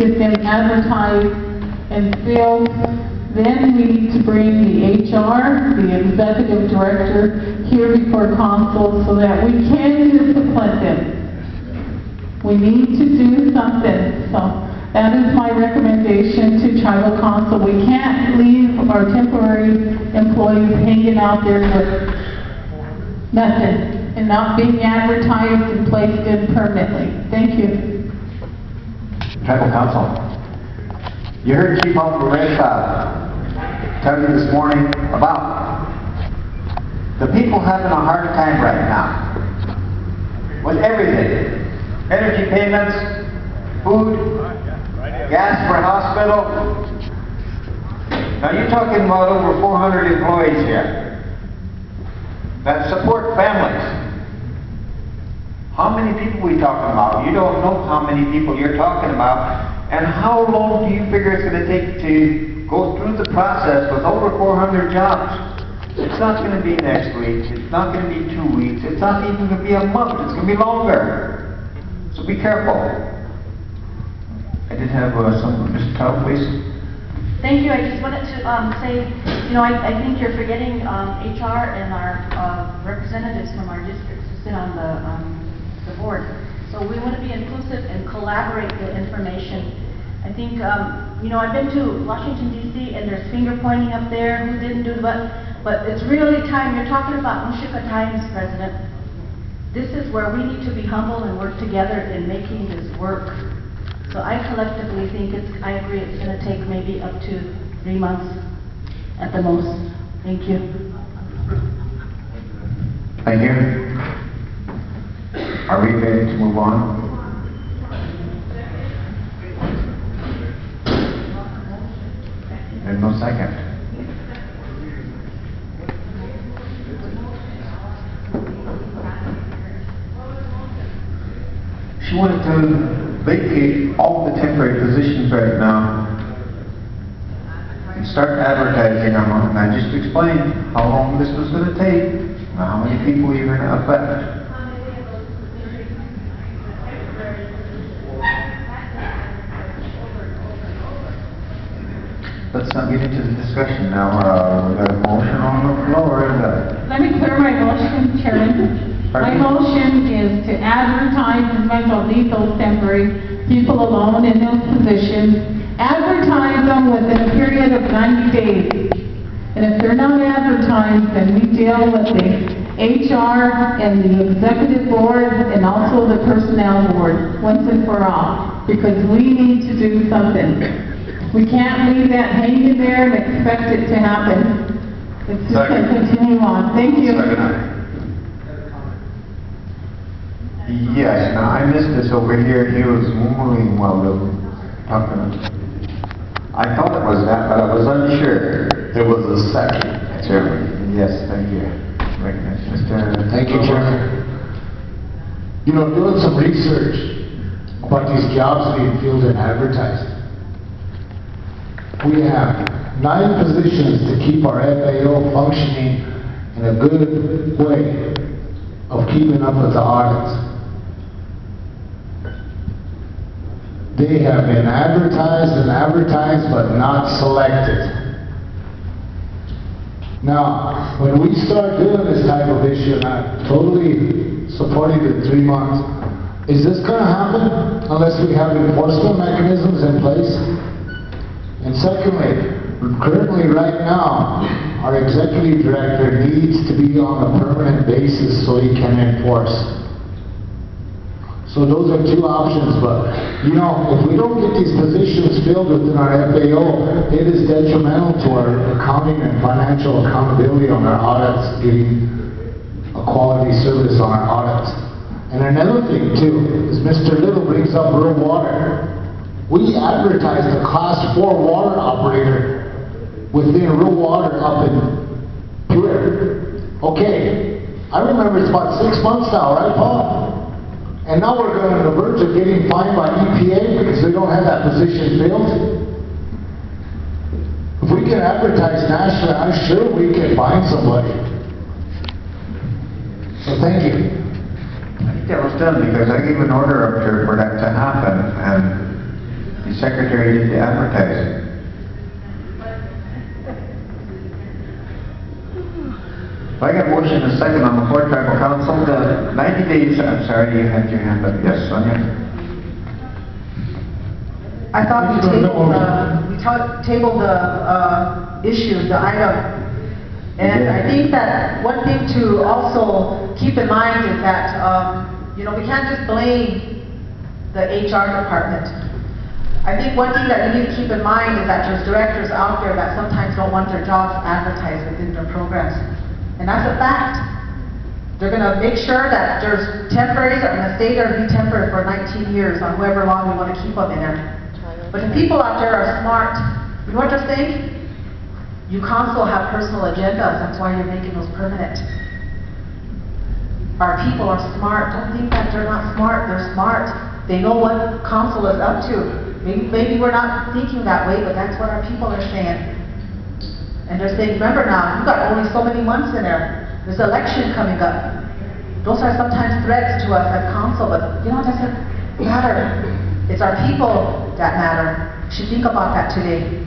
get them advertised and filled. Then we need to bring the HR, the executive director, here before council so that we can discipline them. We need to do something. So that is my recommendation to tribal council. We can't leave our temporary employees hanging out there with nothing and not being advertised and placed in permanently. Thank you. Tribal council. You heard Chief POOREST tell you this morning about the people having a hard time right now with everything. Energy payments, food, gas for hospital. Now you're talking about over 400 employees here that support families. How many people are we talking about? You don't know how many people you're talking about. And how long do you figure it's going to take to go through the process with over 400 jobs? It's not going to be next week. It's not going to be 2 weeks. It's not even going to be a month. It's going to be longer. So be careful. I did have some, Mr. Tao, please. Thank you. I just wanted to say, you know, I think you're forgetting HR and our representatives from our districts who sit on the board. So we want to be inclusive and collaborate the information. I think, you know, I've been to Washington, D.C., and there's finger pointing up there, who didn't do but it's really time. You're talking about Mushika times, President. This is where we need to be humble and work together in making this work. So I collectively think I agree, it's going to take maybe up to 3 months at the most. Thank you. Thank you. Are we ready to move on? There's no second. She wanted to vacate all the temporary positions right now and start advertising them. And I just explained how long this was going to take, how many people you're going to affect. Let's not get into the discussion now. We've got a motion on the floor. Let me clear my motion, Chairman. My motion is to advertise and leave those temporary people alone in those positions. Advertise them within a period of 90 days. And if they're not advertised, then we deal with the HR and the executive board and also the personnel board once and for all. Because we need to do something. We can't leave that hanging there and expect it to happen. It's just going to continue on. Thank you. Yes, now I missed this over here. He was moving while we were talking. I thought it was that, but I was unsure. It was a second, Chairman. Yes, thank you. Thank you, Chairman. You know, doing some research about these jobs being filled and advertised. We have 9 positions to keep our FAO functioning in a good way of keeping up with the audits. They have been advertised and advertised, but not selected. Now, when we start doing this type of issue, and I'm totally supporting the 3 months, is this going to happen unless we have enforcement mechanisms in place? And secondly, currently right now, our executive director needs to be on a permanent basis so he can enforce. So those are 2 options, but you know, if we don't get these positions filled within our FAO, it is detrimental to our accounting and financial accountability on our audits, getting a quality service on our audits. And another thing too, is Mr. Little brings up rural water. We advertised a Class 4 water operator within rural water up in Pure. Okay, I remember it's about 6 months now, right, Paul? And now we're going on the verge of getting fined by EPA because they don't have that position filled. If we can advertise nationally, I'm sure we can find somebody. So thank you. I think that was done because I gave an order up there for that to happen, and he said secretary did the advertising. I got a motion and a second on the floor, tribal council, the 90 days, I'm sorry, you had your hand up, yes, Sonia? I thought we tabled the issue, the item. And I think that one thing to also keep in mind is that, you know, we can't just blame the HR department. I think one thing that we need to keep in mind is that there's directors out there that sometimes don't want their jobs advertised within their programs. And that's a fact. They're going to make sure that there's temporaries that are going to stay there and be temporary for 19 years on however long we want to keep them in there. But the people out there are smart. You know what they're saying? You council have personal agendas, that's why you're making those permanent. Our people are smart. Don't think that they're not smart. They're smart. They know what council is up to. Maybe we're not thinking that way, but that's what our people are saying. And they're saying, remember now, you've got only so many months in there. There's an election coming up. Those are sometimes threats to us as council, but you know, it doesn't matter. It's our people that matter. You should think about that today.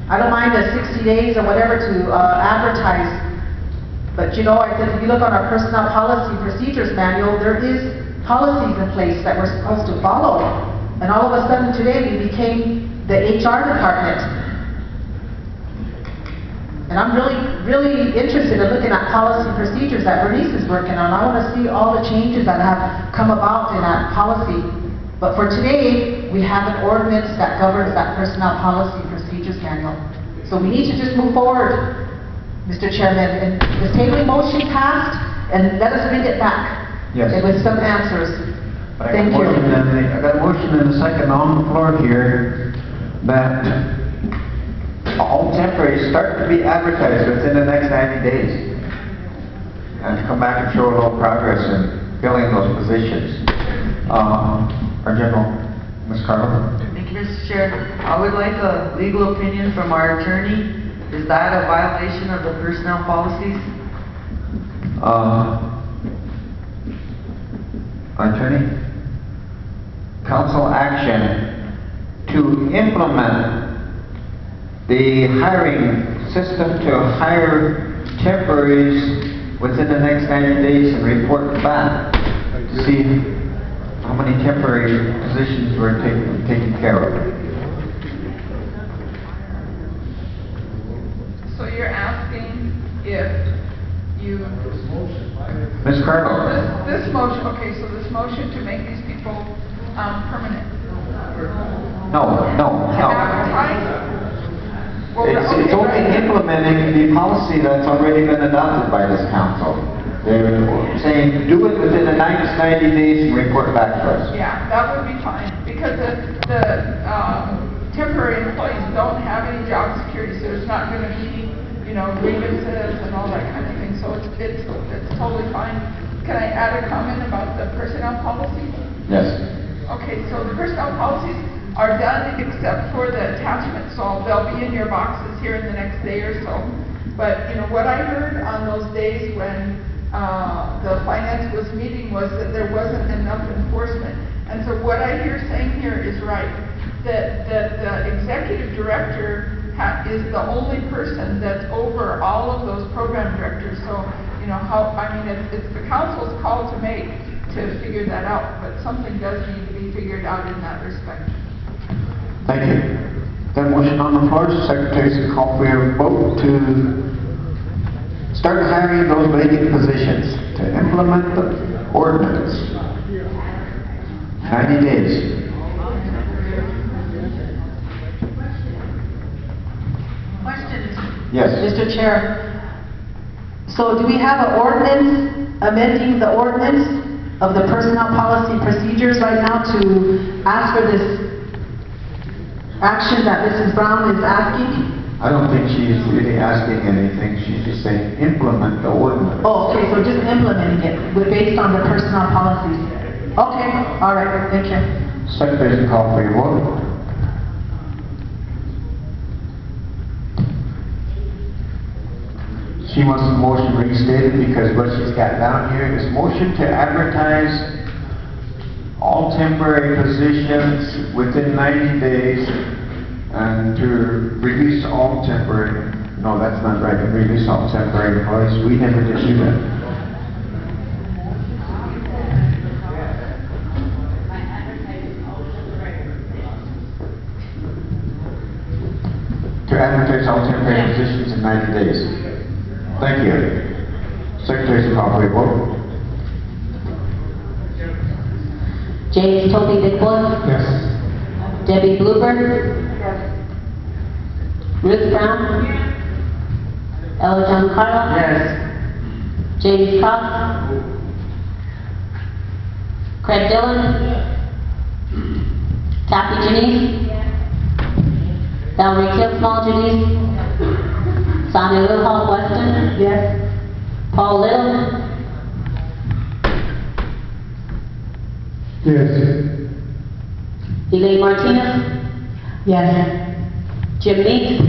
I don't mind the 60 days or whatever to advertise, but you know, I said, if you look on our personnel policy procedures manual, there is policies in place that we're supposed to follow. And all of a sudden today, we became the HR department. And I'm really interested in looking at policy procedures that Bernice is working on. I want to see all the changes that have come about in that policy. But for today, we have an ordinance that governs that personnel policy procedures manual. So we need to just move forward, Mr. Chairman. And the tabling motion passed, and let us bring it back. Yes. With some answers. Thank you. I got a motion and a second on the floor here that all temporaries start to be advertised within the next 90 days. And to come back and show a little progress in filling those positions. Our General, Ms. Carlo. Thank you, Mr. Chair. I would like a legal opinion from our attorney. Is that a violation of the personnel policies? Attorney? Council action to implement the hiring system to hire temporaries within the next 90 days and report back to see how many temporary positions were taken care of. So you're asking if you... Ms. Carlo? This motion, okay, so this motion to make these people permanent. No. Advertise? Well, It's only implementing the policy that's already been adopted by this council. They're saying, do it within the next 90 days and report back to us. Yeah, that would be fine, because the temporary employees don't have any job security, so there's not going to be, you know, grievances and all that kind of thing, so it's totally fine. Can I add a comment about the personnel policies? Yes. Okay, so the personnel policies are done except for the attachment, so they'll be in your boxes here in the next day or so. But, you know, what I heard on those days when the finance was meeting was that there wasn't enough enforcement. And so what I hear saying here is right, that the executive director is the only person that's over all of those program directors. So, you know, it's the council's call to make to figure that out, but something does need to be figured out in that respect. Thank you. Got a motion on the floor. Secretary to call for your vote to start hiring those vacant positions to implement the ordinance. 90 days. Question. Yes. Mr. Chair. So do we have an ordinance amending the ordinance of the personnel policy procedures right now to ask for this action that Mrs. Brown is asking? I don't think she's really asking anything. She's just saying implement the ordinance. Oh, okay, so just implementing it based on the personnel policies. Okay, all right, thank you. Secretary to call for your vote. She wants the motion restated because what she's got down here is motion to advertise all temporary positions within 90 days and to release all temporary, no, that's not right, release all temporary employees. We never did do that. To advertise all temporary positions in 90 days. Thank you. Secretary, call for a vote. James Toby Bigboy. Yes. Debbie Bluebird. Ruth Brown. Ella Giancarlo. Yes. James Cross. Craig Dillon. Kathy Janice. Valerie Kinsmall Janice. Sonia Wilhall Weston. Yes. Paul Little. Yes. Elaine Martinez. Yes. Jim Meek.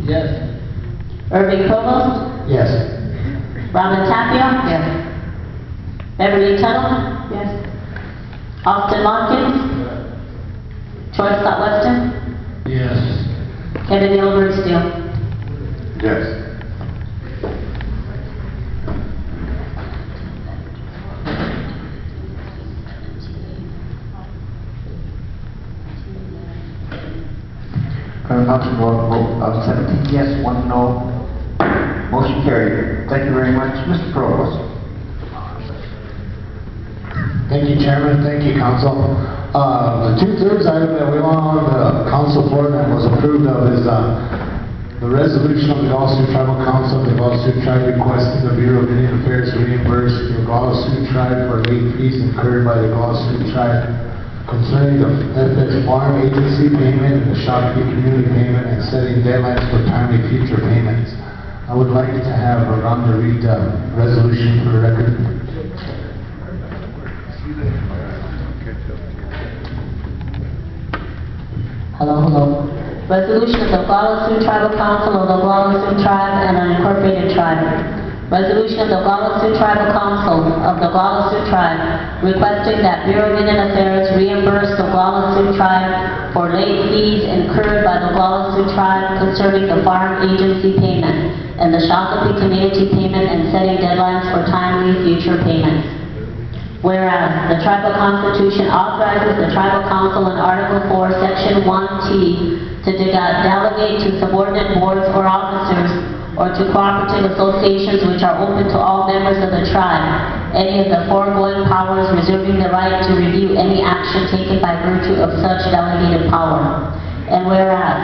Yes. Irving Provost. Yes. Robin Tapia. Yes. Beverly Tuttle. Yes. Austin Watkins. Troy Scott Weston. Yes. Kevin Gilbert Steele. Yes. Council vote of 17 yes, 1 no. Motion carried. Thank you very much, Mr. Provost. Thank you, Chairman. Thank you, Council. The 2/3 item that we want on the council floor that was approved of is the resolution of the Oglala Sioux Tribal Council of the Oglala Sioux Tribe requesting the Bureau of Indian Affairs reimburse the Oglala Sioux Tribe for late fees incurred by the Oglala Sioux Tribe concerning the FX Farm Agency payment and the Shakopee Community payment and setting deadlines for timely future payments. I would like to have Rhonda read the resolution for the record. Hello. Resolution of the Oglala Sioux Tribal Council of the Oglala Sioux Tribe and Unincorporated Tribe. Resolution of the Oglala Sioux Tribal Council of the Oglala Sioux Tribe requesting that Bureau of Indian Affairs reimburse the Oglala Sioux Tribe for late fees incurred by the Oglala Sioux Tribe concerning the farm agency payment and the Shakopee community payment and setting deadlines for timely future payments. Whereas the Tribal Constitution authorizes the Tribal Council in Article 4, Section 1T to delegate to subordinate boards or officers or to cooperative associations which are open to all members of the tribe any of the foregoing powers, reserving the right to review any action taken by virtue of such delegated power. And whereas